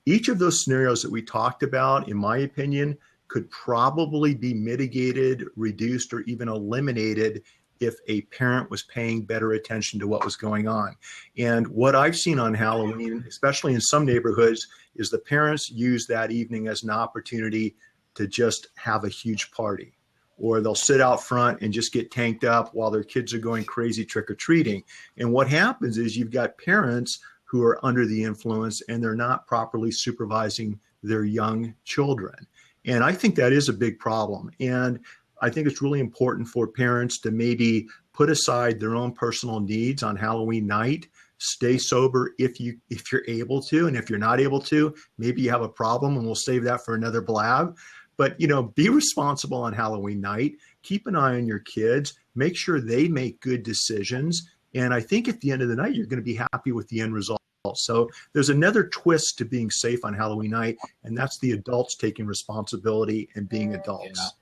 Each of those scenarios that we talked about, in my opinion, could probably be mitigated, reduced, or even eliminated if a parent was paying better attention to what was going on. And what I've seen on Halloween, especially in some neighborhoods, is the parents use that evening as an opportunity to just have a huge party. Or they'll sit out front and just get tanked up while their kids are going crazy trick-or-treating. And what happens is you've got parents who are under the influence and they're not properly supervising their young children. And I think that is a big problem. And I think it's really important for parents to maybe put aside their own personal needs on Halloween night, stay sober if you're able to, and if you're not able to, maybe you have a problem, and we'll save that for another blab. But, be responsible on Halloween night, keep an eye on your kids, make sure they make good decisions. And I think at the end of the night, you're going to be happy with the end result. So there's another twist to being safe on Halloween night, and that's the adults taking responsibility and being adults.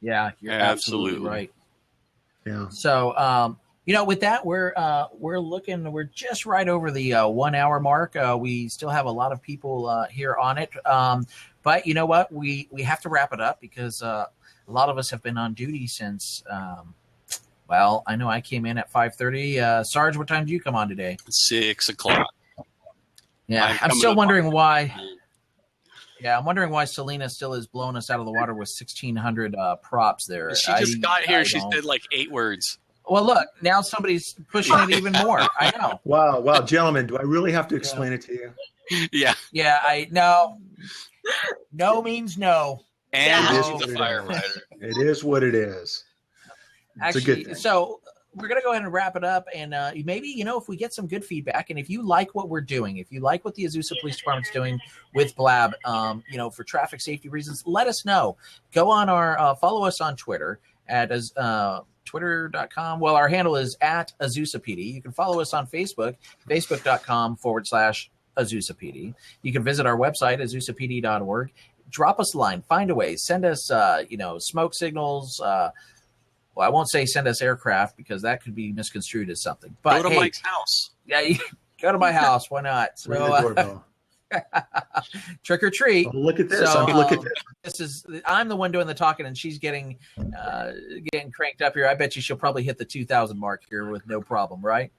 Yeah, you're absolutely right. Yeah. So, with that, we're just right over the 1 hour mark. We still have a lot of people here on it. But you know what? We have to wrap it up because a lot of us have been on duty since, I know I came in at 5:30. Sarge, what time did you come on today? 6 o'clock. Yeah, I'm still wondering why. Yeah, I'm wondering why Selena still is blowing us out of the water with 1,600 props there. She just got here. She said like 8 words. Well, look, now somebody's pushing it even more. I know. Wow, gentlemen, do I really have to explain it to you? Yeah. Yeah, no. No means no. And It is she's what a it firefighter. It is what it is. It's a good Actually, thing. so we're going to go ahead and wrap it up. And maybe, if we get some good feedback and if you like what we're doing, if you like what the Azusa Police Department's doing with Blab, for traffic safety reasons, let us know. Go on follow us on Twitter at twitter.com. Well, our handle is at AzusaPD. You can follow us on Facebook, facebook.com/AzusaPD. You can visit our website, azusapd.org. Drop us a line, find a way, send us, smoke signals. I won't say send us aircraft because that could be misconstrued as something. But go to Mike's house. Yeah, go to my house. Why not? Ring the doorbell. Trick or treat. Oh, look at this. So, Look at this. I'm the one doing the talking, and she's getting cranked up here. I bet you she'll probably hit the 2,000 mark here with no problem, right?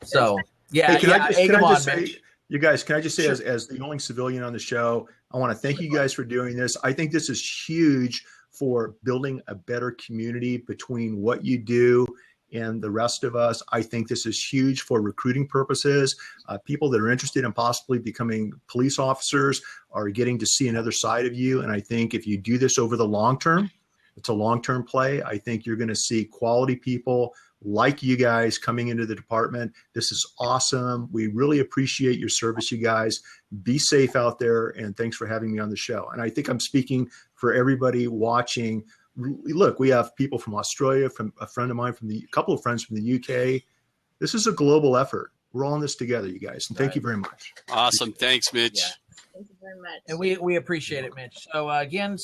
So yeah, Hey, can I just say, Mitch. you guys, can I just say, Sure. as the only civilian on the show, I want to thank you guys for doing this. I think this is huge for building a better community between what you do and the rest of us. I think this is huge for recruiting purposes. People that are interested in possibly becoming police officers are getting to see another side of you. And I think if you do this over the long term, it's a long-term play. I think you're going to see quality people like you guys coming into the department. This is awesome. We really appreciate your service, you guys. Be safe out there, and thanks for having me on the show. And I think I'm speaking for everybody watching. Look, we have people from Australia, from a friend of mine, a couple of friends from the UK. This is a global effort. We're all in this together, you guys. And thank you very much. Awesome. Thanks, Mitch. Yeah. Thank you very much. And we appreciate it, Mitch. So again,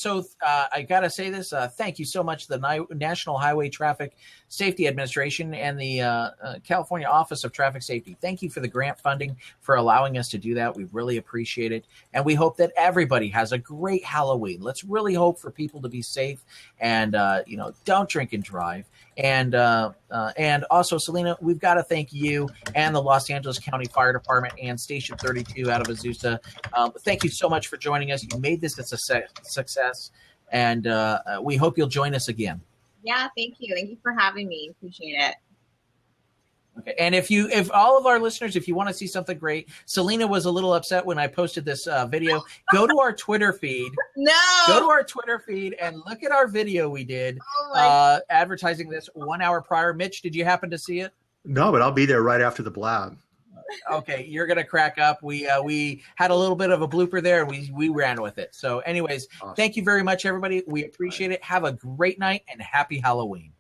I got to say this. Thank you so much to the National Highway Traffic Safety Administration and the California Office of Traffic Safety. Thank you for the grant funding for allowing us to do that. We really appreciate it. And we hope that everybody has a great Halloween. Let's really hope for people to be safe and, don't drink and drive. And also, Selena, we've got to thank you and the Los Angeles County Fire Department and Station 32 out of Azusa. Thank you so much for joining us. You made this a success, and we hope you'll join us again. Yeah, thank you. Thank you for having me. Appreciate it. Okay. And if all of our listeners, if you want to see something great, Selena was a little upset when I posted this video. Go to our Twitter feed. No. Go to our Twitter feed and look at our video we did advertising this 1 hour prior. Mitch, did you happen to see it? No, but I'll be there right after the blab. Okay, you're gonna crack up. We had a little bit of a blooper there, and we ran with it. So, anyways, Awesome. Thank you very much, everybody. We appreciate it. Have a great night and happy Halloween.